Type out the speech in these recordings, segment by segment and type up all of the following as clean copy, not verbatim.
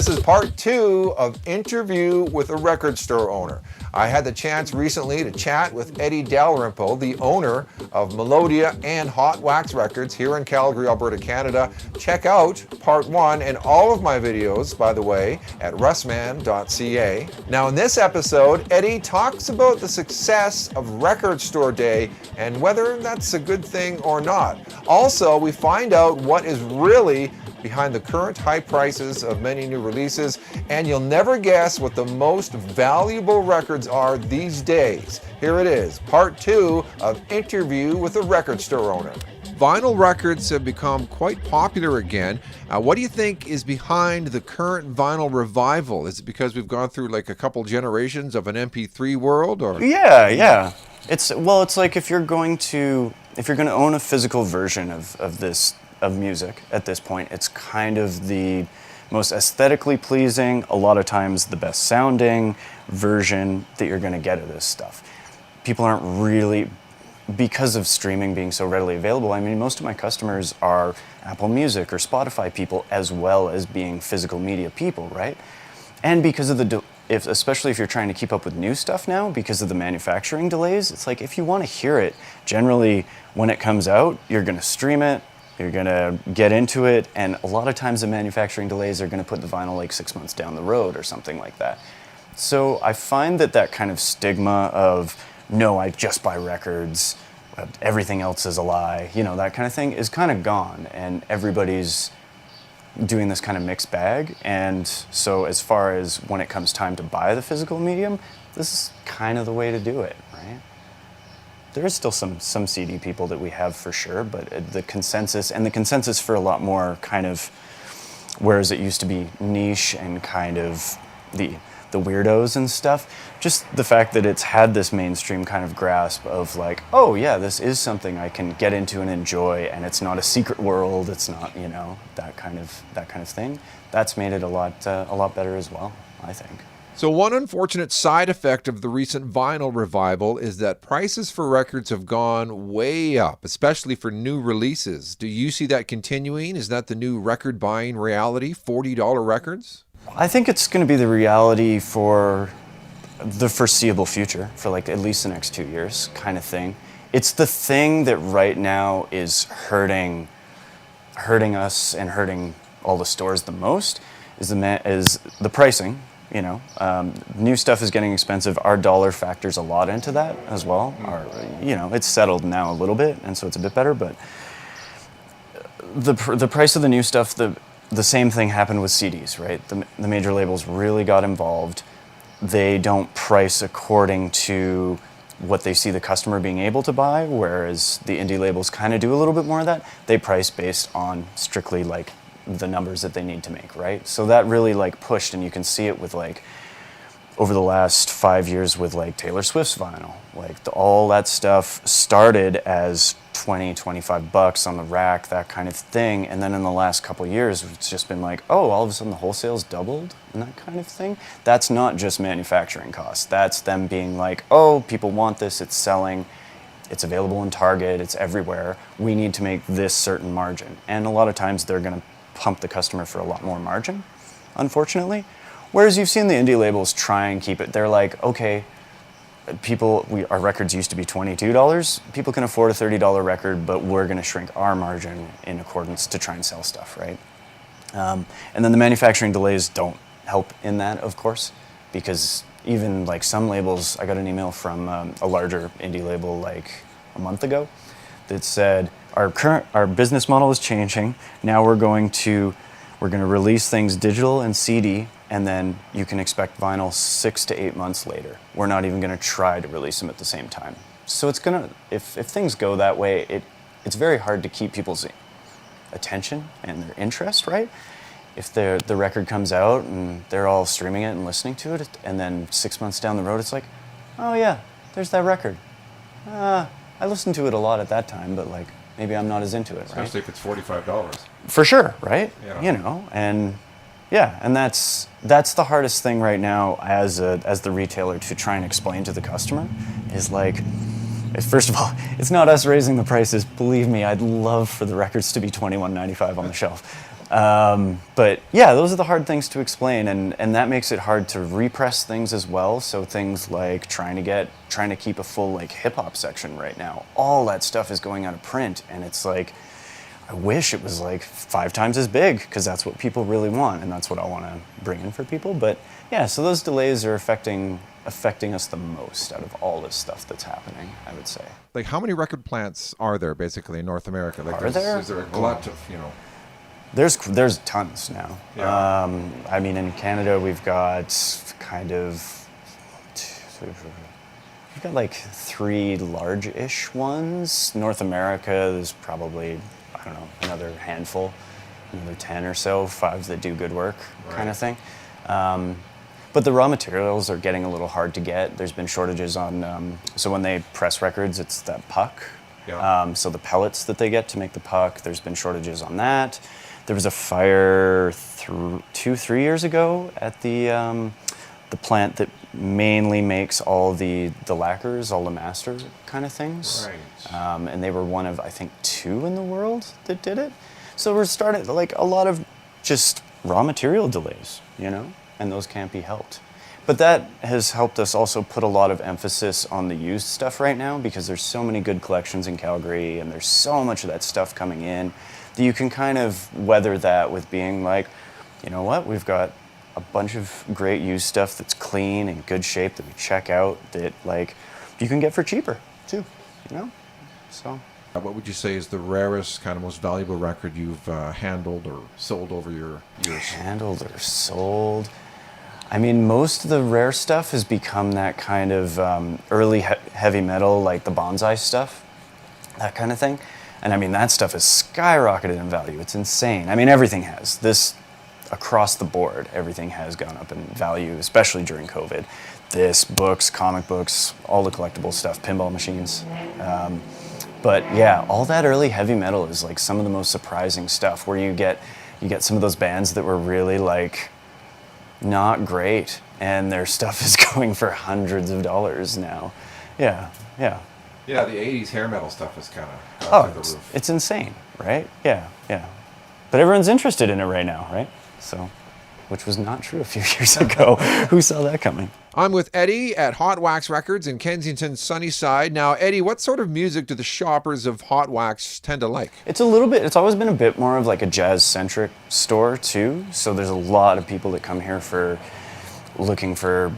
This is part 2 of Interview with a Record Store Owner. I had the chance recently to chat with Eddie Dalrymple, the owner of Melodiya and Hot Wax Records here in Calgary, Alberta, Canada. Check out part 1 and all of my videos, by the way, at russman.ca. Now in this episode, Eddie talks about the success of Record Store Day and whether that's a good thing or not. Also, we find out what is really behind the current high prices of many new releases, and you'll never guess what the most valuable records are these days. Here it is, part 2 of Interview with a Record Store Owner. Vinyl records have become quite popular again. What do you think is behind the current vinyl revival? Is it because we've gone through like a couple generations of an MP3 world, or? Yeah. It's like if you're going to own a physical version of music at this point, it's kind of the most aesthetically pleasing, a lot of times the best sounding version that you're going to get of this stuff. People aren't really, because of streaming being so readily available, I mean, most of my customers are Apple Music or Spotify people as well as being physical media people, right? And because of especially if you're trying to keep up with new stuff now, because of the manufacturing delays, it's like if you want to hear it, generally when it comes out, you're going to stream it, you're going to get into it, and a lot of times the manufacturing delays are going to put the vinyl like 6 months down the road or something like that. So I find that kind of stigma of, no, I just buy records, everything else is a lie, that kind of thing is kind of gone, and everybody's doing this kind of mixed bag. And so as far as when it comes time to buy the physical medium, this is kind of the way to do it, right? There is still some CD people that we have for sure, but the consensus for a lot more kind of, whereas it used to be niche and kind of the weirdos and stuff, just the fact that it's had this mainstream kind of grasp of like, oh yeah, this is something I can get into and enjoy, and it's not a secret world, it's not, that kind of thing. That's made it a lot better as well, I think. So one unfortunate side effect of the recent vinyl revival is that prices for records have gone way up, especially for new releases. Do you see that continuing? Is that the new record buying reality, $40 records? I think it's going to be the reality for the foreseeable future, for like at least the next 2 years kind of thing. It's the thing that right now is hurting us and hurting all the stores the most is the pricing. New stuff is getting expensive. Our dollar factors a lot into that as well. It's settled now a little bit, and so it's a bit better. But the price of the new stuff, the same thing happened with CDs, right? The major labels really got involved. They don't price according to what they see the customer being able to buy, whereas the indie labels kind of do a little bit more of that. They price based on strictly like the numbers that they need to make, right? So that really like pushed, and you can see it with like over the last 5 years with like Taylor Swift's vinyl. Like all that stuff started as $20-25 on the rack, that kind of thing, and then in the last couple years it's just been like, oh, all of a sudden the wholesale's doubled and that kind of thing. That's not just manufacturing costs, that's them being like, oh, people want this, it's selling, it's available in Target, it's everywhere, we need to make this certain margin. And a lot of times they're going to pump the customer for a lot more margin, unfortunately. Whereas you've seen the indie labels try and keep it. They're like, okay, our records used to be $22. People can afford a $30 record, but we're going to shrink our margin in accordance to try and sell stuff, right? And then the manufacturing delays don't help in that, of course, because even like some labels, I got an email from a larger indie label like a month ago that said, our business model is changing. Now we're going to release things digital and CD, and then you can expect vinyl 6 to 8 months later. We're not even going to try to release them at the same time. So it's if things go that way, it's very hard to keep people's attention and their interest, right? If the record comes out and they're all streaming it and listening to it, and then 6 months down the road, it's like, oh yeah, there's that record. I listened to it a lot at that time, but like, maybe I'm not as into it, especially right? if it's $45. For sure, right? Yeah. And that's the hardest thing right now as the retailer to try and explain to the customer is like, First of all, it's not us raising the prices. Believe me, I'd love for the records to be $21.95 on the shelf. But yeah, those are the hard things to explain, and that makes it hard to repress things as well. So things like trying to keep a full like hip hop section right now. All that stuff is going out of print, and it's like, I wish it was like 5 times as big, because that's what people really want, and that's what I want to bring in for people. But yeah, so those delays are affecting us the most out of all this stuff that's happening, I would say. Like, how many record plants are there basically in North America? Like, Is there a glut of, you know? There's tons now. Yeah. I mean, in Canada, we've got like 3 large-ish ones. North America, there's probably, I don't know, another handful, another 10 or so, 5 that do good work, kind of thing. But the raw materials are getting a little hard to get. There's been shortages on, so when they press records, it's that puck. Yeah. So the pellets that they get to make the puck, there's been shortages on that. There was a fire 2-3 years ago at the plant that mainly makes all the lacquers, all the master kind of things. Right. And they were one of, I think, 2 in the world that did it. So we're starting, like, a lot of just raw material delays, you know, and those can't be helped. But that has helped us also put a lot of emphasis on the used stuff right now, because there's so many good collections in Calgary, and there's so much of that stuff coming in that you can kind of weather that with being like, you know what, we've got a bunch of great used stuff that's clean and good shape that we check out that, like, you can get for cheaper too, you know? So. What would you say is the rarest, kind of most valuable record you've handled or sold over your years? Handled or sold? I mean, most of the rare stuff has become that kind of early heavy metal, like the bonsai stuff, that kind of thing. And I mean, that stuff has skyrocketed in value. It's insane. I mean, everything has. This, across the board, everything has gone up in value, especially during COVID. This, books, comic books, all the collectible stuff, pinball machines. But yeah, all that early heavy metal is like some of the most surprising stuff, where you get some of those bands that were really like not great, and their stuff is going for hundreds of dollars now. Yeah. Yeah, the 80s hair metal stuff is kind of through the roof. It's insane, right? Yeah. But everyone's interested in it right now, right? So, which was not true a few years ago. Who saw that coming? I'm with Eddie at Hot Wax Records in Kensington, Sunnyside. Now, Eddie, what sort of music do the shoppers of Hot Wax tend to like? It's always been a bit more of like a jazz-centric store too. So there's a lot of people that come here for looking for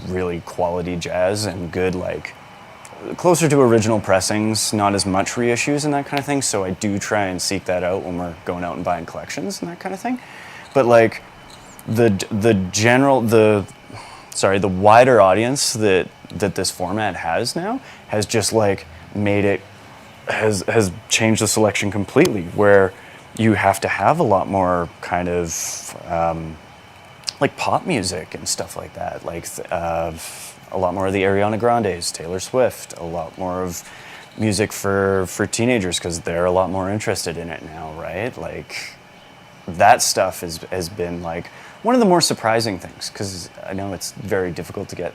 really quality jazz and good, like, closer to original pressings, not as much reissues and that kind of thing. So I do try and seek that out when we're going out and buying collections and that kind of thing. But like the wider audience that this format has now has just like made it, has changed the selection completely, where you have to have a lot more kind of like pop music and stuff like that, like a lot more of the Ariana Grandes, Taylor Swift, a lot more of music for teenagers, because they're a lot more interested in it now, right? Like, that stuff has been like one of the more surprising things, because I know it's very difficult to get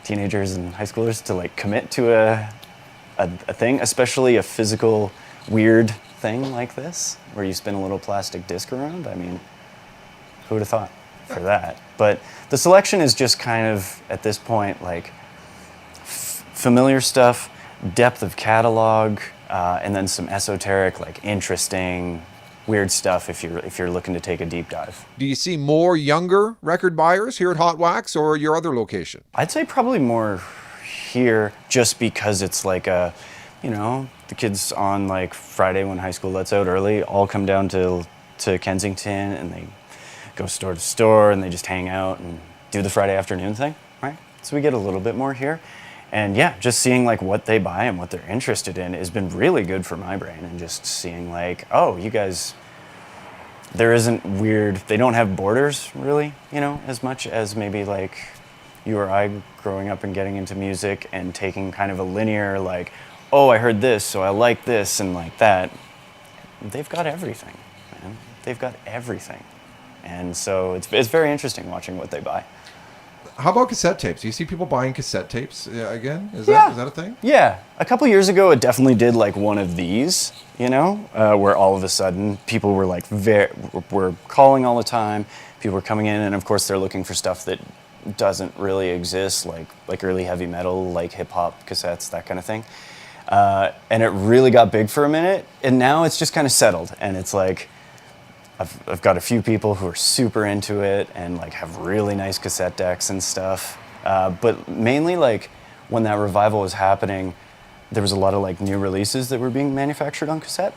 teenagers and high schoolers to like commit to a thing, especially a physical weird thing like this, where you spin a little plastic disc around. I mean, who would have thought for that? But the selection is just kind of, at this point, like familiar stuff, depth of catalog, and then some esoteric, like interesting, weird stuff if you're looking to take a deep dive. Do you see more younger record buyers here at Hot Wax or your other location? I'd say probably more here, just because it's like the kids on like Friday when high school lets out early all come down to Kensington, and they go store to store and they just hang out and do the Friday afternoon thing, right? So we get a little bit more here. And yeah, just seeing like what they buy and what they're interested in has been really good for my brain, and just seeing like, oh, you guys, there isn't weird, they don't have borders really, as much as maybe like you or I growing up and getting into music and taking kind of a linear, like, oh, I heard this, so I like this and like that. They've got everything, man. They've got everything. And so it's very interesting watching what they buy. How about cassette tapes? Do you see people buying cassette tapes again? Is Yeah. that a thing? Yeah, a couple years ago, it definitely did like one of these, where all of a sudden people were like were calling all the time. People were coming in, and of course they're looking for stuff that doesn't really exist, like early heavy metal, like hip hop cassettes, that kind of thing. And it really got big for a minute, and now it's just kind of settled, and it's like I've got a few people who are super into it and like have really nice cassette decks and stuff. But mainly like when that revival was happening, there was a lot of like new releases that were being manufactured on cassette.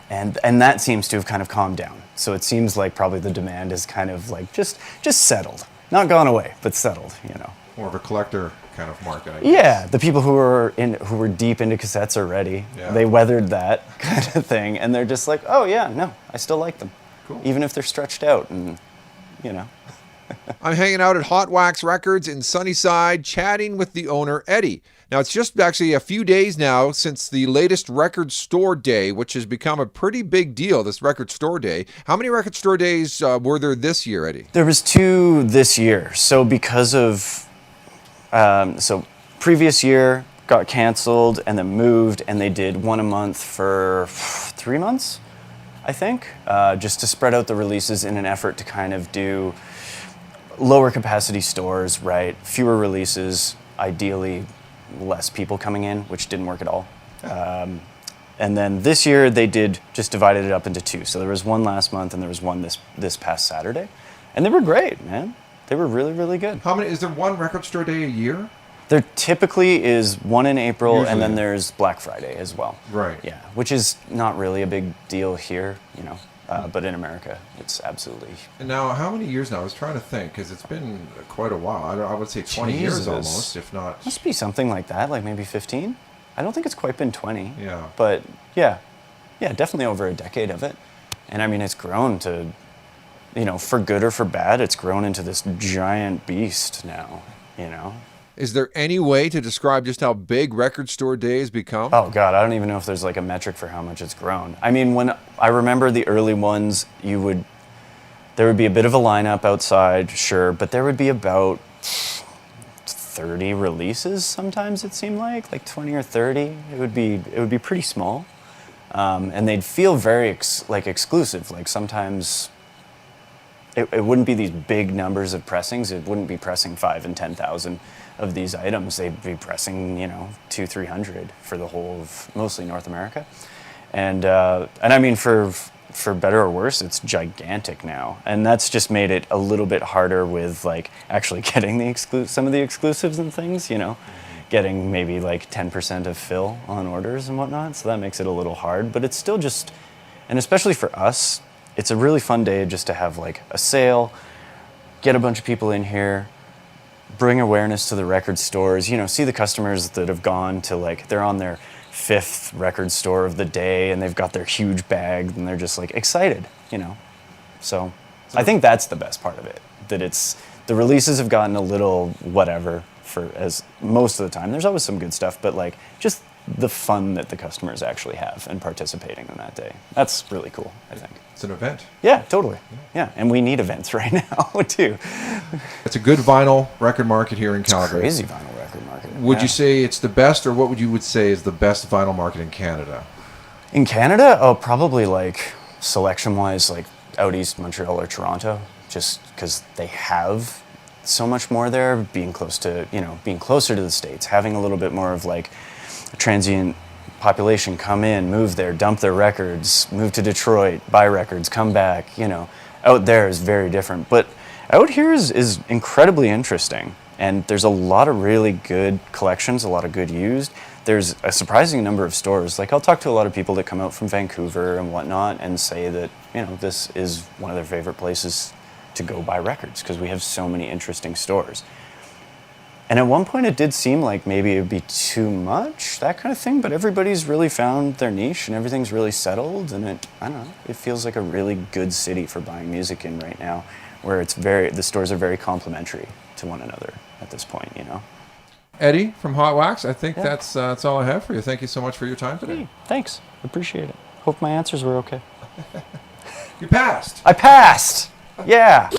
And that seems to have kind of calmed down. So it seems like probably the demand is kind of like just settled. Not gone away, but settled, More of a collector kind of market, I guess. Yeah, the people who were deep into cassettes already, they weathered that kind of thing, and they're just like, oh yeah, no, I still like them, cool. Even if they're stretched out, and I'm hanging out at Hot Wax Records in Sunnyside, chatting with the owner, Eddie. Now, it's just actually a few days now since the latest Record Store Day, which has become a pretty big deal, this Record Store Day. How many Record Store Days were there this year, Eddie? There was 2 this year. So because of, previous year got canceled and then moved, and they did one a month for 3 months, I think, just to spread out the releases in an effort to kind of do lower capacity stores, right? Fewer releases, ideally less people coming in, which didn't work at all. And then this year they did just divided it up into 2. So there was one last month and there was one this past Saturday. And they were great, man. They were really, really good. How many, is there one Record Store Day a year? There typically is one in April, Usually. and then there's Black Friday as well. Right. Yeah, which is not really a big deal here, but in America, it's absolutely. And now, how many years now? I was trying to think, because it's been quite a while. I would say 20 years Jesus. almost, if not. Must be something like that, like maybe 15. I don't think it's quite been 20. Yeah. But yeah, definitely over a decade of it. And I mean, it's grown to, for good or for bad, it's grown into this giant beast now, Is there any way to describe just how big Record Store Day has become? Oh God, I don't even know if there's like a metric for how much it's grown. I mean, when I remember the early ones, there would be a bit of a lineup outside, sure, but there would be about 30 releases sometimes, it seemed like 20 or 30. It would be pretty small. And they'd feel very exclusive. Like sometimes it wouldn't be these big numbers of pressings. It wouldn't be pressing 5 and 10,000 of these items. They'd be pressing, 200-300 for the whole of mostly North America. And I mean, for better or worse, it's gigantic now. And that's just made it a little bit harder with like actually getting some of the exclusives and things, getting maybe like 10% of fill on orders and whatnot. So that makes it a little hard, but it's still just, and especially for us, it's a really fun day just to have like a sale, get a bunch of people in here, bring awareness to the record stores, see the customers that have gone to they're on their 5th record store of the day and they've got their huge bag and they're just like excited, So I think that's the best part of it, that the releases have gotten a little whatever for as most of the time. There's always some good stuff, but just the fun that the customers actually have in participating in that day. That's really cool, I think. It's an event. Yeah, totally. Yeah, and we need events right now, too. It's a good vinyl record market here in Calgary. Crazy vinyl record market. Would you say it's the best, or what would you say is the best vinyl market in Canada? In Canada? Oh, probably selection-wise, out east, Montreal or Toronto, just because they have so much more there, being closer to the States, having a little bit more of a transient population come in, move there, dump their records, move to Detroit, buy records, come back, out there is very different. But out here is incredibly interesting. And there's a lot of really good collections, a lot of good used. There's a surprising number of stores. I'll talk to a lot of people that come out from Vancouver and whatnot and say that, this is one of their favorite places to go buy records because we have so many interesting stores. And at one point it did seem like maybe it would be too much, that kind of thing, but everybody's really found their niche and everything's really settled, and I don't know, it feels like a really good city for buying music in right now, where the stores are very complementary to one another at this point, Eddie from Hot Wax, I think that's all I have for you. Thank you so much for your time today. Hey, thanks, appreciate it. Hope my answers were okay. You passed. I passed! Yeah!